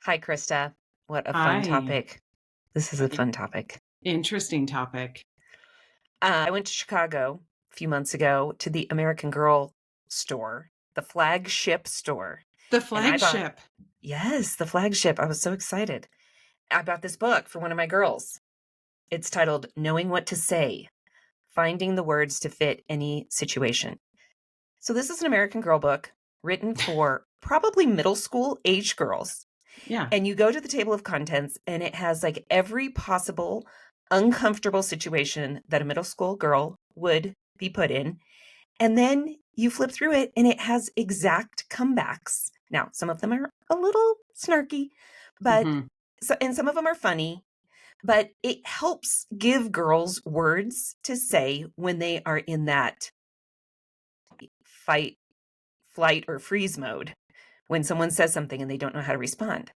Hi, Krista. What a fun Hi. topic. This is a fun topic. Interesting topic. I went to Chicago a few months ago to the American Girl store, the flagship store. The And I bought, flagship. yes, the flagship. I was so excited. I bought this book for one of my girls. It's titled Knowing What to Say, Finding the Words to Fit Any Situation. So, this is an American Girl book written for probably middle school age girls. Yeah. And you go to the table of contents and it has like every possible uncomfortable situation that a middle school girl would be put in. And then you flip through it and it has exact comebacks. Now, some of them are a little snarky, but hmm and some of them are funny, but it helps give girls words to say when they are in that fight, flight, or freeze mode when someone says something and they don't know how to respond.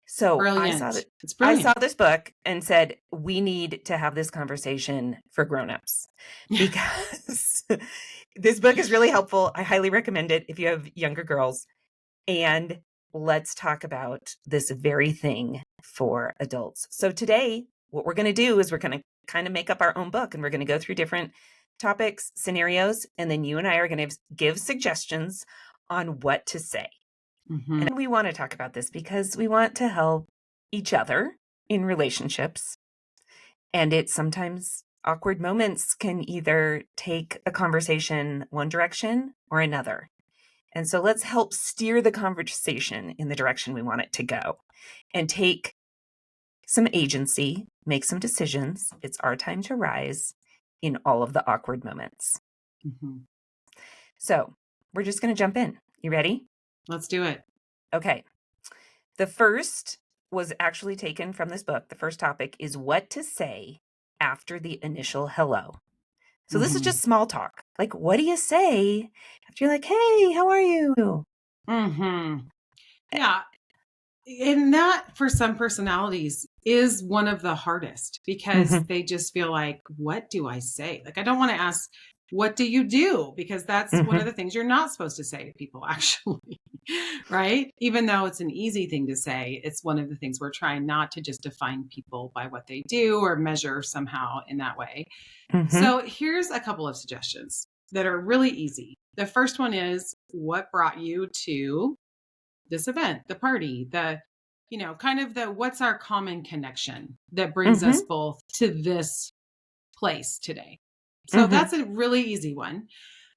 So Brilliant. It's I saw brilliant. this book and said, we need to have this conversation for grown-ups because this book is really helpful. I highly recommend it if you have younger girls. And let's talk about this very thing for adults. So today, what we're going to do is we're going to kind of make up our own book and we're going to go through different topics, scenarios, and then you and I are going to give suggestions on what to say. hmm And we want to talk about this because we want to help each other in relationships. And it's sometimes awkward moments can either take a conversation one direction or another. And so let's help steer the conversation in the direction we want it to go and take some agency, make some decisions. It's our time to rise in all of the awkward moments. hmm So we're just going to jump in. You ready? Let's do it. Okay. The first was actually taken from this book. The first topic is what to say after the initial hello. So this is hmm just small talk. Like, what do you say after you're like, hey, how are you? hmm Yeah. And that for some personalities is one of the hardest because Mm-hmm, they just feel like, what do I say? Like, I don't want to ask, what do you do? Because that's one of mm-hmm, the things you're not supposed to say to people, actually. Right? Even though it's an easy thing to say, it's one of the things we're trying not to just define people by what they do or measure somehow in that way. mm-hmm, So here's a couple of suggestions that are really easy. The first one is what brought you to this event, the party, kind of the what's our common connection that brings mm-hmm, us both to this place today. So mm-hmm, that's a really easy one.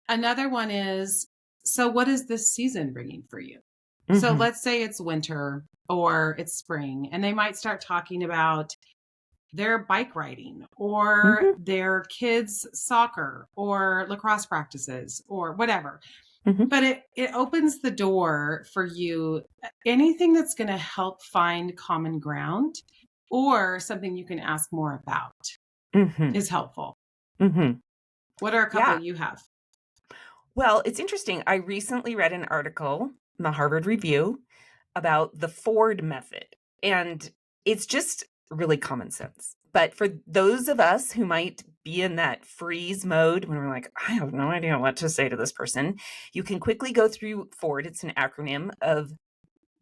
Another one is, so what is this season bringing for you? So mm-hmm, let's say it's winter or it's spring, and they might start talking about their bike riding or mm-hmm, their kids' soccer or lacrosse practices or whatever. mm-hmm, But it opens the door for you. Anything that's going to help find common ground or something you can ask more about mm-hmm, is helpful. mm-hmm. What are a couple Yeah. you have? Well, it's interesting. I recently read an article in the Harvard Review about the Ford method, and it's just really common sense. But for those of us who might be in that freeze mode when we're like, I have no idea what to say to this person, you can quickly go through Ford. It's an acronym of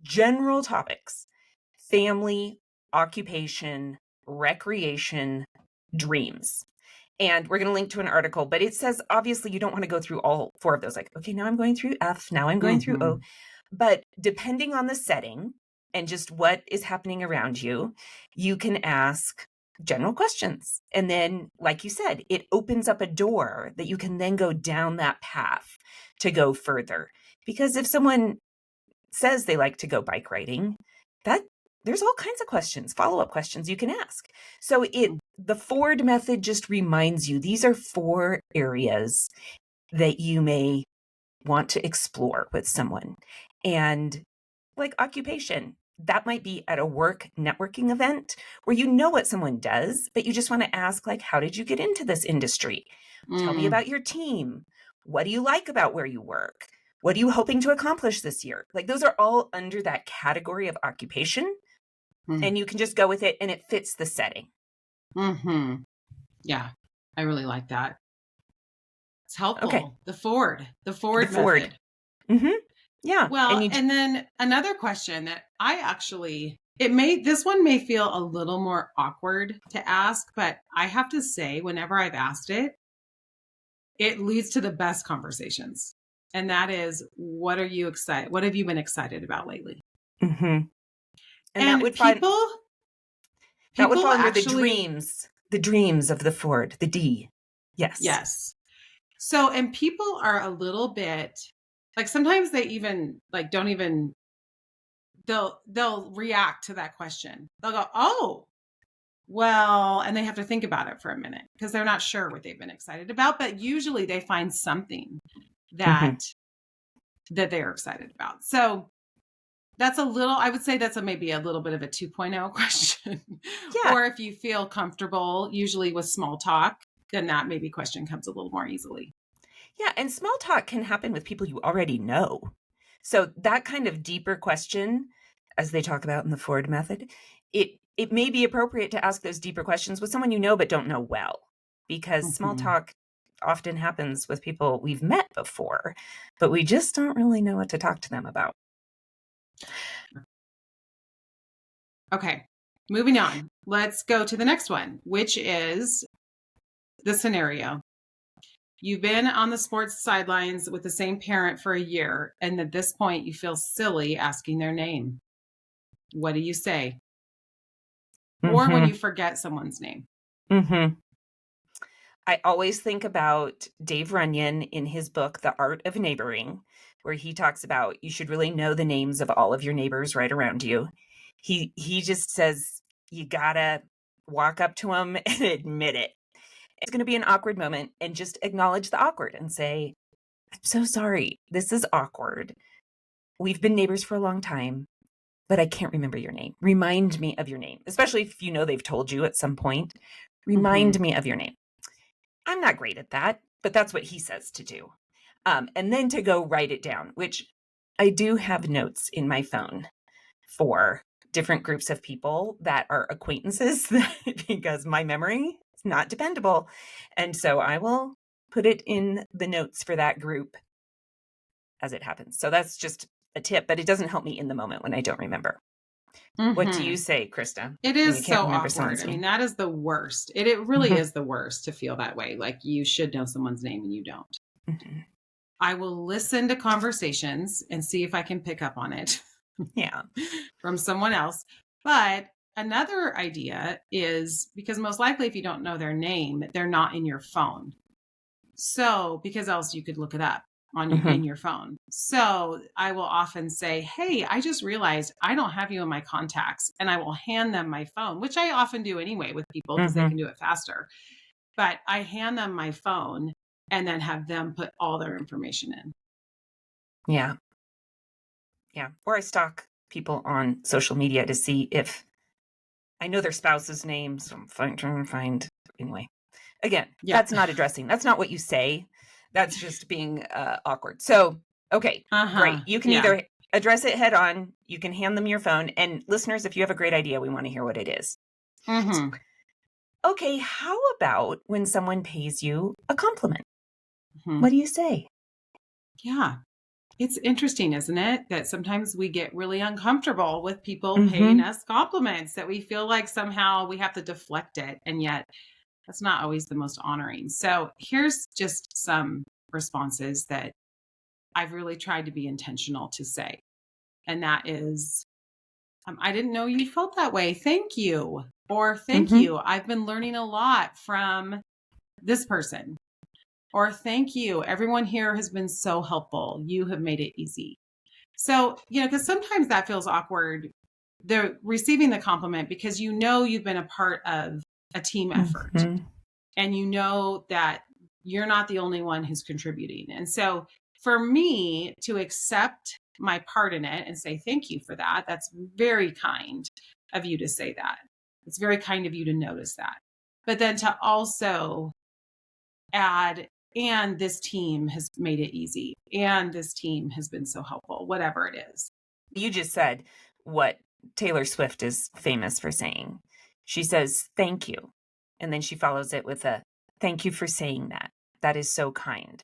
general topics: family, occupation, recreation, dreams. And we're going to link to an article, but it says obviously you don't want to go through all four of those. Like, okay, now I'm going through F, now I'm going through O. hmm But depending on the setting and just what is happening around you, you can ask general questions. And then, like you said, it opens up a door that you can then go down that path to go further. Because if someone says they like to go bike riding, that there's all kinds of questions, follow-up questions you can ask. So the Ford method just reminds you these are four areas that you may want to explore with someone. And like occupation, that might be at a work networking event where you know what someone does, but you just want to ask, like, how did you get into this industry? Tell me mm about your team. What do you like about where you work? What are you hoping to accomplish this year? Like, those are all under that category of occupation. mm And you can just go with it and it fits the setting. hmm Yeah, I really like that. It's Okay. helpful. The Ford The Ford. method. Mm-hmm. Yeah. And Well, you, and then another question that I actually, this one may feel a little more awkward to ask, but I have to say, whenever I've asked it, it leads to the best conversations. And that is, what are you excited? What have you been excited about lately? mm-hmm. And And that would people fall under actually, the dreams of the Ford, the D. Yes. yes. So, and people are a little bit like sometimes they even like don't even they'll react to that question. They'll go, "Oh, well," and they have to think about it for a minute because they're not sure what they've been excited about, but usually they find something Mm-hmm. that they're excited about. So, that's a little I would say that's maybe a little bit of a 2.0 question. Yeah. Or if you feel comfortable usually with small talk, then that maybe question comes a little more easily. Yeah. And small talk can happen with people you already know. So that kind of deeper question, as they talk about in the Ford method, it may be appropriate to ask those deeper questions with someone you know but don't know well, because small Mhm. talk often happens with people we've met before, but we just don't really know what to talk to them about. Okay. Moving on. Let's go to the next one, which is the scenario. You've been on the sports sidelines with the same parent for a year, and at this point, you feel silly asking their name. What do you say? Or when Mm-hmm. you forget someone's name. Mm-hmm. I always think about Dave Runyon in his book, The Art of Neighboring, where he talks about you should really know the names of all of your neighbors right around you. He just says you gotta walk up to them and admit it. It's going to be an awkward moment, and just acknowledge the awkward and say, "I'm so sorry. This is awkward. We've been neighbors for a long time, but I can't remember your name. Remind me of your name," especially if you know they've told you at some point. Mhm. Remind me of your name. I'm not great at that, but that's what he says to do. And then to go write it down, which I do have notes in my phone for different groups of people that are acquaintances because my memory is not dependable. And so I will put it in the notes for that group as it happens. So that's just a tip, but it doesn't help me in the moment when I don't remember. What do you Mhm. say, Krista, It when you is can't so remember awkward. someone's I mean, name? that is the worst. It really Mhm, is the worst to feel that way. Like you should know someone's name and you don't. mhm. I will listen to conversations and see if I can pick up on it Yeah. from someone else. But another idea is because most likely, if you don't know their name, they're not in your phone. So, because else you could look it up in Mhm, your phone. So, I will often say, "Hey, I just realized I don't have you in my contacts," and I will hand them my phone, which I often do anyway with people because they mhm. can do it faster. But I hand them my phone and then have them put all their information in. Yeah. Yeah. Or I stalk people on social media to see if I know their spouse's name. So trying to find, anyway. Again, Yeah. that's not addressing. That's not what you say. That's just being awkward. So, okay, great. Uh-huh. You can Yeah. either address it head on, you can hand them your phone. And listeners, if you have a great idea, we want to hear what it is. Mhm. Okay, how about when someone pays you a compliment? What Mhm. do you say? Yeah. It's interesting, isn't it? That sometimes we get really uncomfortable with people paying Mm-hmm. us compliments, that we feel like somehow we have to deflect it. And yet that's not always the most honoring. So here's just some responses that I've really tried to be intentional to say. And that is, I didn't know you felt that way. Thank you. Or thank Mm-hmm. you. I've been learning a lot from this person. Or thank you. Everyone here has been so helpful. You have made it easy. So, because sometimes that feels awkward, the receiving the compliment because you've been a part of a team effort Mm-hmm. and you know that you're not the only one who's contributing. And so for me to accept my part in it and say thank you for that, that's very kind of you to say that. It's very kind of you to notice that. But then to also add, and this team has made it easy, and this team has been so helpful, whatever it is. You just said what Taylor Swift is famous for saying. She says, "Thank you." And then she follows it with a, "Thank you for saying that. That is so kind."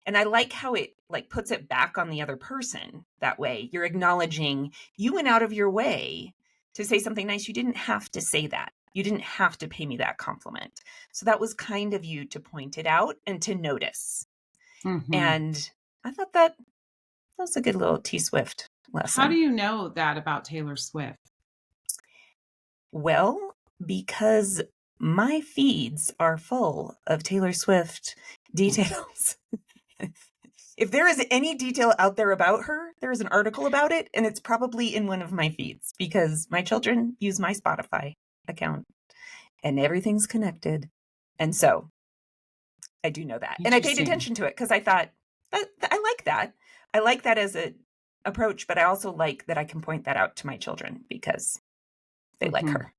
And I like how it like puts it back on the other person that way. You're acknowledging you went out of your way to say something nice. You didn't have to say that. You didn't have to pay me that compliment. So that was kind of you to point it out and to notice. Mm-hmm. And I thought that was a good little T Swift How do lesson. you know that about Taylor Swift? Well, because my feeds are full of Taylor Swift details. If there is any detail out there about her, there is an article about it, and it's probably in one of my feeds because my children use my Spotify account and everything's connected. And so I do know that. And I paid Interesting. attention to it because I thought, I like that. I like that as an approach, but I also like that I can point that out to my children because they like Mm-hmm. her.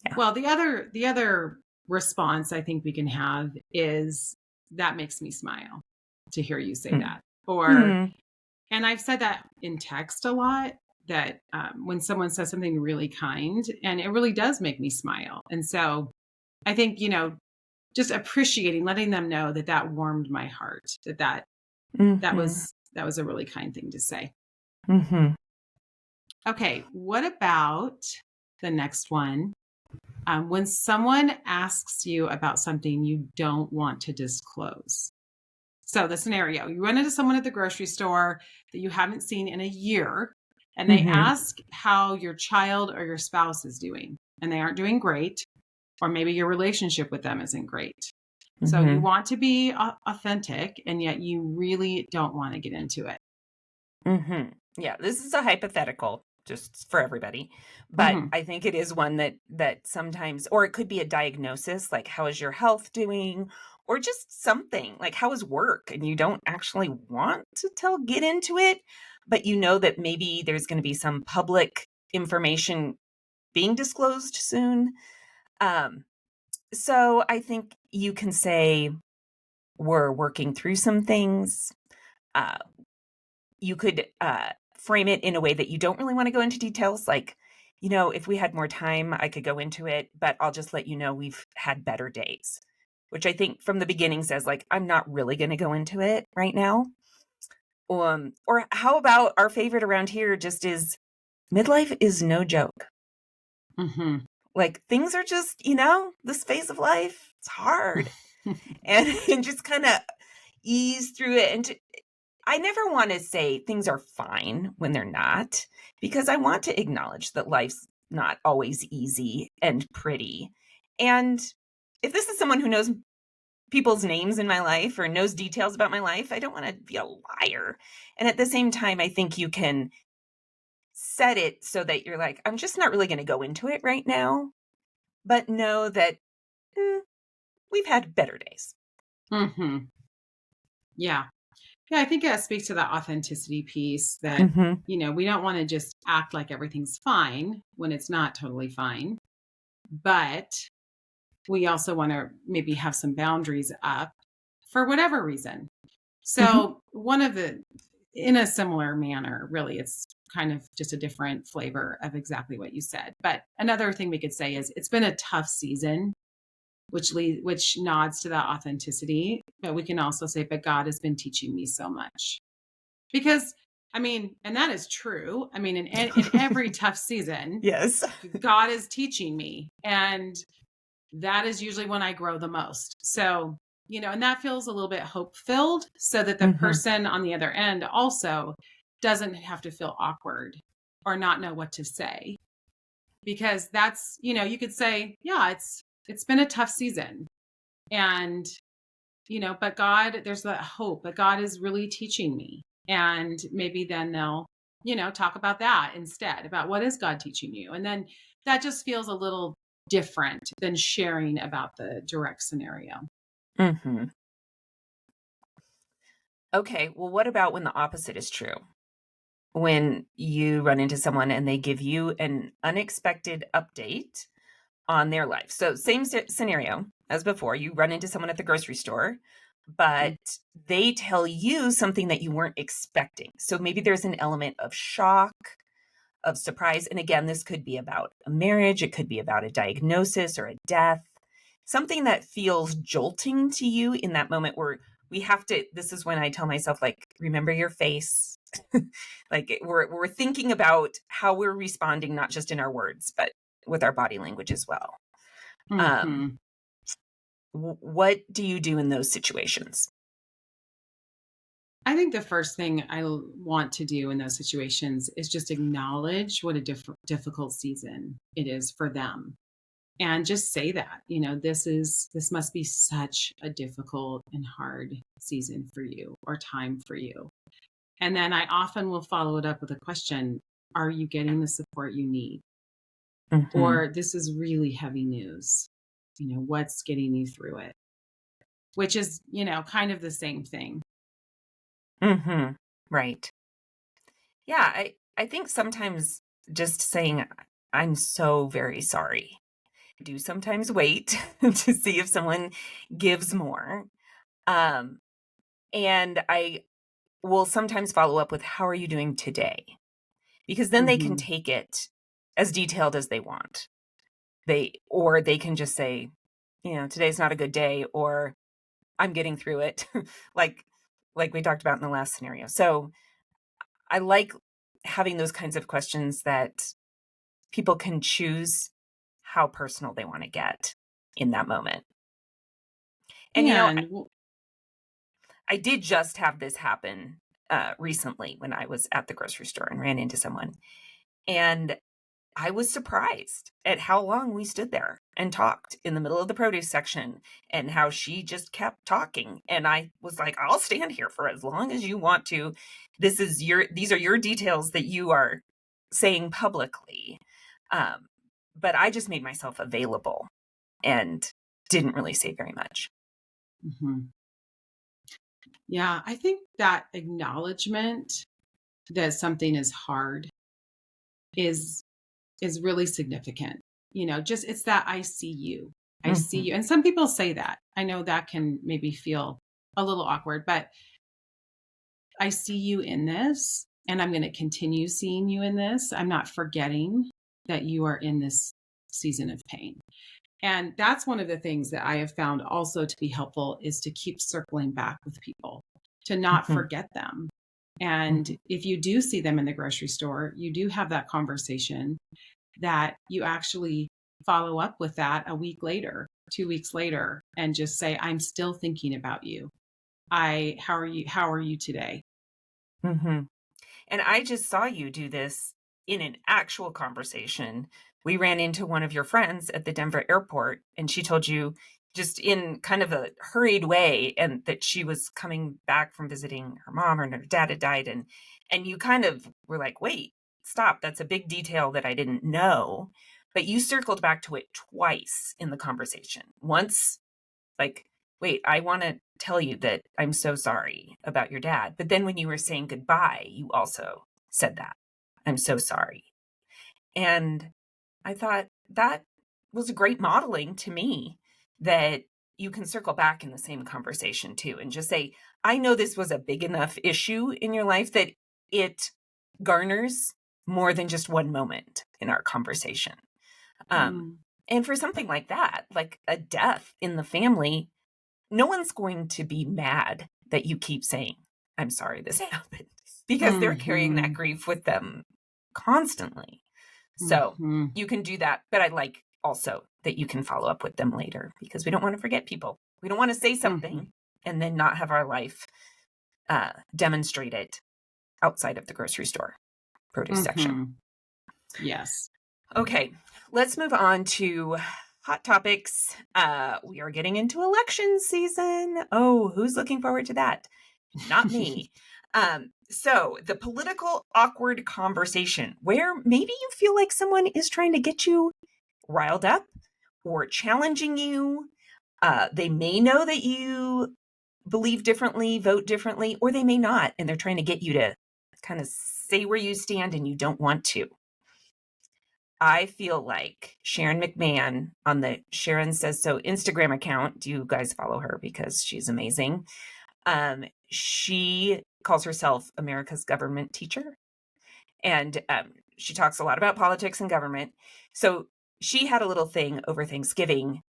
Yeah. Well, the other response I think we can have is that makes me smile to hear you say Mm. that. Or, Mm. and I've said that in text a lot, that when someone says something really kind, and it really does make me smile. And so I think, just appreciating, letting them know that that warmed my heart, that Mm-hmm. was a really kind thing to say. Mm-hmm. Okay, what about the next one? When someone asks you about something you don't want to disclose. So the scenario, you run into someone at the grocery store that you haven't seen in a year, and they Mm-hmm. ask how your child or your spouse is doing, and they aren't doing great, or maybe your relationship with them isn't great. So you Mm-hmm. want to be authentic, and yet you really don't want to get into it. Mm-hmm. Yeah, this is a hypothetical just for everybody, but Mm-hmm. I think it is one that sometimes, or it could be a diagnosis, like how is your health doing, or just something like how is work, and you don't actually want to get into it, but you know that maybe there's going to be some public information being disclosed soon. Um, so I think you can say we're working through some things. Uh, you could frame it in a way that you don't really want to go into details. Like, if we had more time, I could go into it, but I'll just let you know we've had better days, which I think from the beginning says, like, I'm not really going to go into it right now. Or how about our favorite around here just is midlife is no joke. Mm-hmm. Like things are just, this phase of life, it's hard. And, and just kind of ease through it. And I never want to say things are fine when they're not, because I want to acknowledge that life's not always easy and pretty. And if this is someone who knows people's names in my life or knows details about my life, I don't want to be a liar. And at the same time, I think you can set it so that you're like, I'm just not really going to go into it right now, but know that mm, we've had better days. Mm-hmm. Yeah. Yeah, I think that speaks to that authenticity piece that, Mm-hmm. we don't want to just act like everything's fine when it's not totally fine. But we also want to maybe have some boundaries up for whatever reason. Mm-hmm. So, in a similar manner, really, it's kind of just a different flavor of exactly what you said. But another thing we could say is it's been a tough season, which nods to that authenticity. But we can also say, but God has been teaching me so much. Because, and that is true. In every tough season, Yes. God is teaching me. And that is usually when I grow the most. So, and that feels a little bit hope filled so that the Mm-hmm. person on the other end also doesn't have to feel awkward or not know what to say. Because that's, you could say, yeah, it's been a tough season. And, but God, there's that hope that God is really teaching me. And maybe then they'll, talk about that instead, about what is God teaching you. And then that just feels a little different than sharing about the direct scenario. Mm-hmm. Okay, well, what about when the opposite is true? When you run into someone and they give you an unexpected update on their life. So, same scenario as before. You run into someone at the grocery store, but they tell you something that you weren't expecting. So, maybe there's an element of shock, of surprise. And again, this could be about a marriage, it could be about a diagnosis or a death, something that feels jolting to you in that moment where we have to, this is when I tell myself, like, remember your face. Like we're thinking about how we're responding, not just in our words, but with our body language as well. Um, Mhm. what do you do in those situations? I think the first thing want to do in those situations is just acknowledge what a difficult season it is for them. And just say that, this must be such a difficult and hard season for you or time for you. And then I often will follow it up with a question: are you getting the support you need? Hmm. Or this is really heavy news. What's getting you through it? Which is, kind of the same thing. Hmm. Right. Yeah. I think sometimes just saying, I'm so very sorry. I do sometimes wait to see if someone gives more. Um, and I will sometimes follow up with, how are you doing today? Because then they can Hmm. take it as detailed as they want. Or they can just say, today's not a good day, or I'm getting through it. like like we talked about in the last scenario. So I like having those kinds of questions that people can choose how personal they want to get in that moment. And Yeah. And well, I did just have this happen recently when I was at the grocery store and ran into someone. And I was surprised at how long we stood there and talked in the middle of the produce section, and how she just kept talking. And I was like, I'll stand here for as long as you want to. These are your details that you are saying publicly. Um, but I just made myself available and didn't really say very much. mhm. Yeah, I think that acknowledgement that something is hard is really significant. Just it's that I see you. I see Hmm. you. And some people say that. I know that can maybe feel a little awkward, but I see you in this, and I'm going to continue seeing you in this. I'm not forgetting that you are in this season of pain. And that's one of the things that I have found also to be helpful, is to keep circling back with people, to not Hmm. forget them. And Hmm. if you do see them in the grocery store, you do have that conversation, that you actually follow up with that a week later, 2 weeks later, and just say, I'm still thinking about you. How are you today? Hmm. And I just saw you do this in an actual conversation. We ran into one of your friends at the Denver airport, and she told you, just in kind of a hurried way, and that she was coming back from visiting her mom, and her dad had died. And you kind of were like, wait, stop. That's a big detail that I didn't know. But you circled back to it twice in the conversation. Once, like, wait, I want to tell you that I'm so sorry about your dad. But then when you were saying goodbye, you also said that. I'm so sorry. And I thought that was a great modeling to me, that you can circle back in the same conversation too and just say, I know this was a big enough issue in your life that it garners more than just one moment in our conversation. Um, Mm, and for something like that, like a death in the family, no one's going to be mad that you keep saying, I'm sorry this happened, because they're carrying that mhm, grief with them constantly. So mhm, you can do that. But I like also that you can follow up with them later, because we don't want to forget people. We don't want to say something mhm, and then not have our life demonstrate it outside of the grocery store produce section. mhm. Yes. Okay, let's move on to hot topics. We are getting into election season. Oh, who's looking forward to that? Not me. So the political awkward conversation where maybe you feel like someone is trying to get you riled up or challenging you. They may know that you believe differently, vote differently, or they may not, and they're trying to get you to kind of say where you stand and you don't want to. I feel like Sharon McMahon on the Sharon Says So Instagram account, do you guys follow her because she's amazing? She calls herself America's government teacher, and she talks a lot about politics and government. So she had a little thing over Thanksgiving.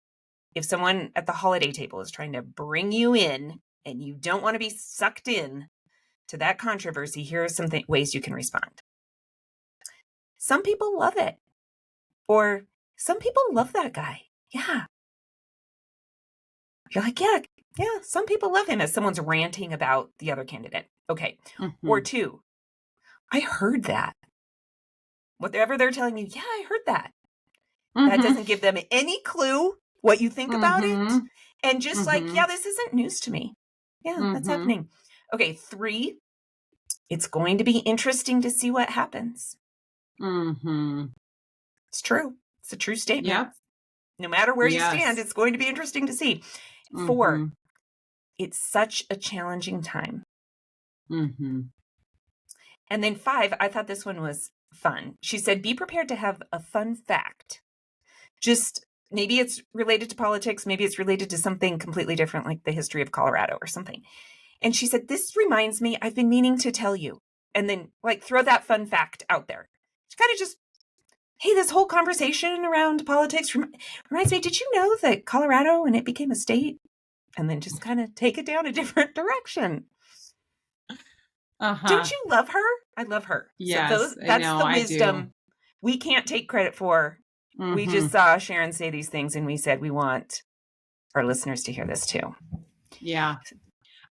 If someone at the holiday table is trying to bring you in and you don't want to be sucked in to that controversy, here are some ways you can respond. Some people love it. Or some people love that guy. Yeah. You're like, yeah, some people love him, as someone's ranting about the other candidate. Okay. Or 2, I heard that. Whatever they're telling you, yeah, I heard that. That doesn't give them any clue what you think about it. And just like, yeah, this isn't news to me. Yeah, that's happening. Okay, 3, it's going to be interesting to see what happens. It's true. It's a true statement. Yep. No matter where you stand, it's going to be interesting to see. 4, it's such a challenging time. And then 5, I thought this one was fun. She said, be prepared to have a fun fact. Just maybe it's related to politics. Maybe it's related to something completely different, like the history of Colorado or something. And she said, this reminds me, I've been meaning to tell you. And then like throw that fun fact out there. She kind of just, hey, this whole conversation around politics reminds me, did you know that Colorado, when it became a state, and then just kind of take it down a different direction. Don't you love her? I love her. Yes, so that's the wisdom we can't take credit for. We just saw Sharon say these things and we said we want our listeners to hear this too. Yeah.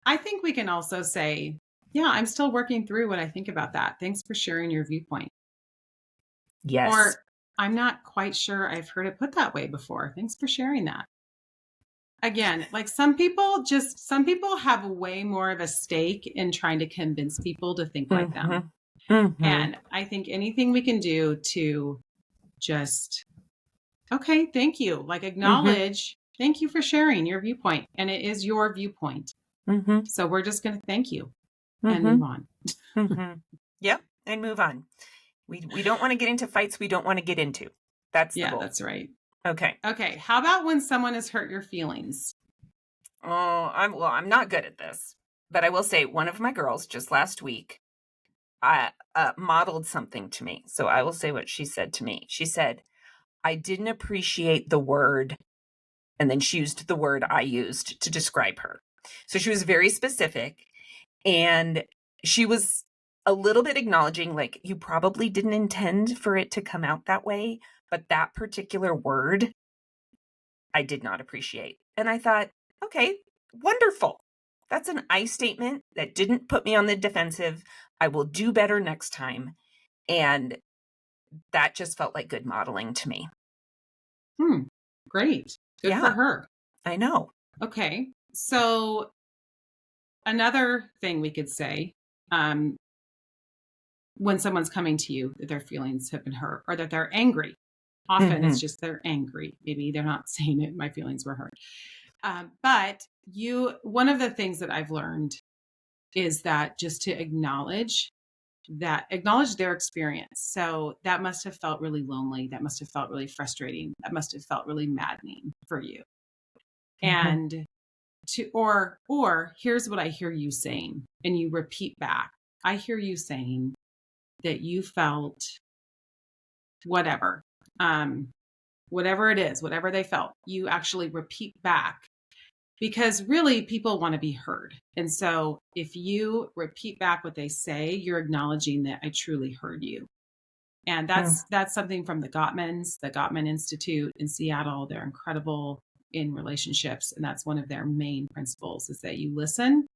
I think we can also say, yeah, I'm still working through what I think about that. Thanks for sharing your viewpoint. Yes. Or I'm not quite sure I've heard it put that way before. Thanks for sharing that. Again, like some people have way more of a stake in trying to convince people to think like them. And I think anything we can do to just, okay, thank you. Like acknowledge, thank you for sharing your viewpoint. And it is your viewpoint. So we're just going to thank you and move on. Yep. And move on. We don't want to get into fights we don't want to get into. That's the goal. That's right. Okay. How about when someone has hurt your feelings? Oh, I'm not good at this, but I will say one of my girls just last week modeled something to me. So I will say what she said to me. She said, I didn't appreciate the word, and then she used the word I used to describe her. So she was very specific, and she was a little bit acknowledging, like, you probably didn't intend for it to come out that way, but that particular word I did not appreciate. And I thought, okay, wonderful. That's an I statement that didn't put me on the defensive. I will do better next time. And that just felt like good modeling to me. Great. Good for her. I know. Okay. So another thing we could say, when someone's coming to you that their feelings have been hurt or that they're angry, often it's just they're angry. Maybe they're not saying it, my feelings were hurt. But one of the things that I've learned is that just to acknowledge their experience. So that must have felt really lonely. That must have felt really frustrating. That must have felt really maddening for you. And or here's what I hear you saying. And you repeat back. I hear you saying that you felt whatever it is, whatever they felt, you actually repeat back. Because really people want to be heard. And so if you repeat back what they say, you're acknowledging that I truly heard you. And that's something from the Gottman Institute in Seattle. They're incredible in relationships. And that's one of their main principles is that you listen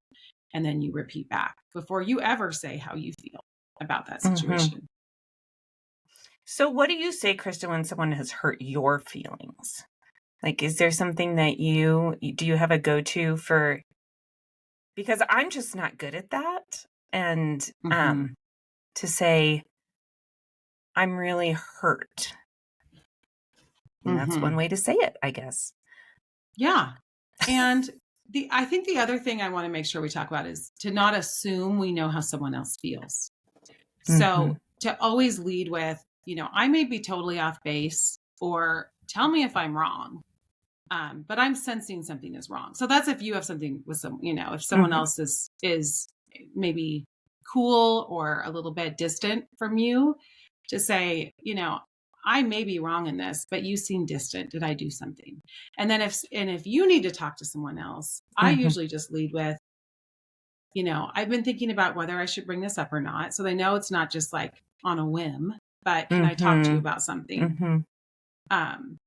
and then you repeat back before you ever say how you feel about that situation. So what do you say, Krista, when someone has hurt your feelings? Like, is there something that do you have a go-to for, because I'm just not good at that. And to say, I'm really hurt. And that's one way to say it, I guess. Yeah. And I think the other thing I want to make sure we talk about is to not assume we know how someone else feels. So to always lead with, I may be totally off base, or tell me if I'm wrong. But I'm sensing something is wrong. So that's if you have something with if someone else is maybe cool or a little bit distant from you, to say, I may be wrong in this, but you seem distant. Did I do something? And then if you need to talk to someone else, I usually just lead with, I've been thinking about whether I should bring this up or not. So they know it's not just like on a whim, but can I talk to you Mhm. about something? Mhm. Um,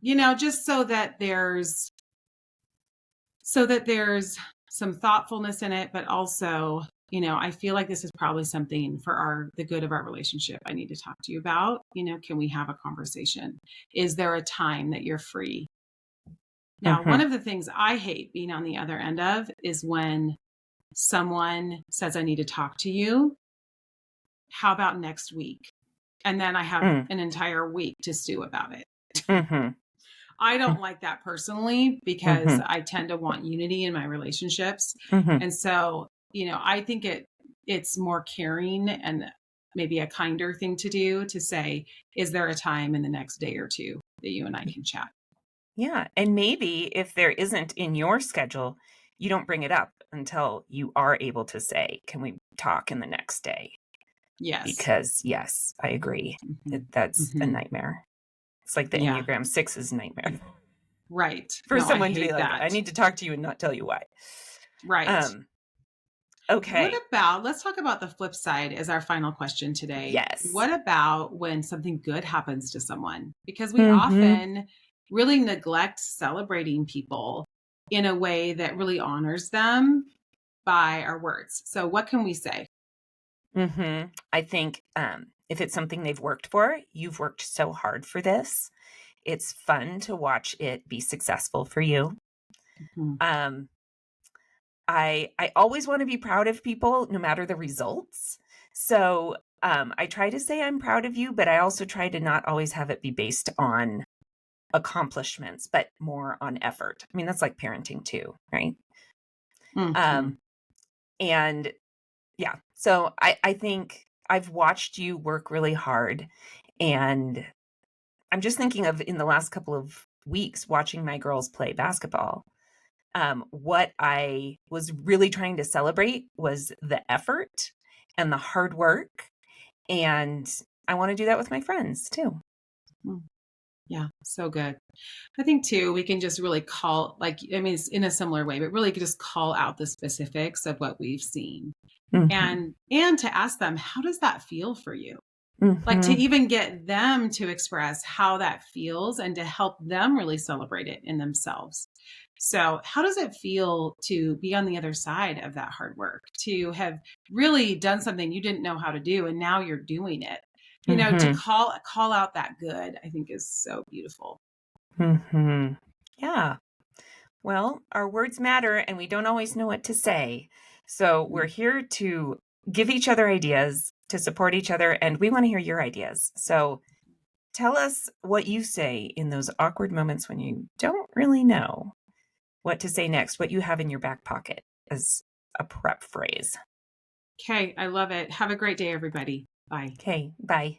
just so that there's some thoughtfulness in it, but also, I feel like this is probably something for the good of our relationship I need to talk to you about. Can we have a conversation? Is there a time that you're free? Now, one Mhm. of the things I hate being on the other end of is when someone says, I need to talk to you. How about next week? And then I have Mm. an entire week to stew about it. Mhm. I Mm. don't like that personally because Mhm. I tend to want unity in my relationships. Mhm. And so, I think it's more caring and maybe a kinder thing to do to say, is there a time in the next day or two that you and I can chat? Yeah, and maybe if there isn't in your schedule, you don't bring it up until you are able to say, "Can we talk in the next day?" Yes. Because, yes, I agree. Hmm. That's a Hmm. nightmare. It's like the Yeah. Enneagram 6's nightmare Right. for No, I someone to be hate like, "I that. need to talk to you and not tell you why." Right. Um, What okay. about, let's talk about the flip side as our final question today. Yes. What about when something good happens to someone? Because we Mhm. often really neglect celebrating people in a way that really honors them by our words. So, what can we say? Mhm. I think, if it's something they've worked for, you've worked so hard for this. It's fun to watch it be successful for you. Mhm. Um, I always wanna be proud of people no matter the results. So, I try to say I'm proud of you, but I also try to not always have it be based on accomplishments, but more on effort. I mean, that's like parenting too, right? Mhm. Um, and yeah, so I think I've watched you work really hard, and I'm just thinking of in the last couple of weeks watching my girls play basketball. What I was really trying to celebrate was the effort and the hard work, and I wanna do that with my friends too. Mm. Yeah, so good. I think too, we can just really call, like, I mean, it's in a similar way, but really just call out the specifics of what we've seen Mhm. and to ask them, how does that feel for you? Like to Mhm. even get them to express how that feels and to help them really celebrate it in themselves. So, how does it feel to be on the other side of that hard work, to have really done something you didn't know how to do and now you're doing it? To Mhm. call out that good, I think is so beautiful. Mhm. Yeah. Well, our words matter and we don't always know what to say. So we're Mm. here to give each other ideas, to support each other, and we want to hear your ideas. So tell us what you say in those awkward moments when you don't really know what to say next, what you have in your back pocket as a prep phrase. Okay, I love it. Have a great day, everybody. Bye. Okay, bye.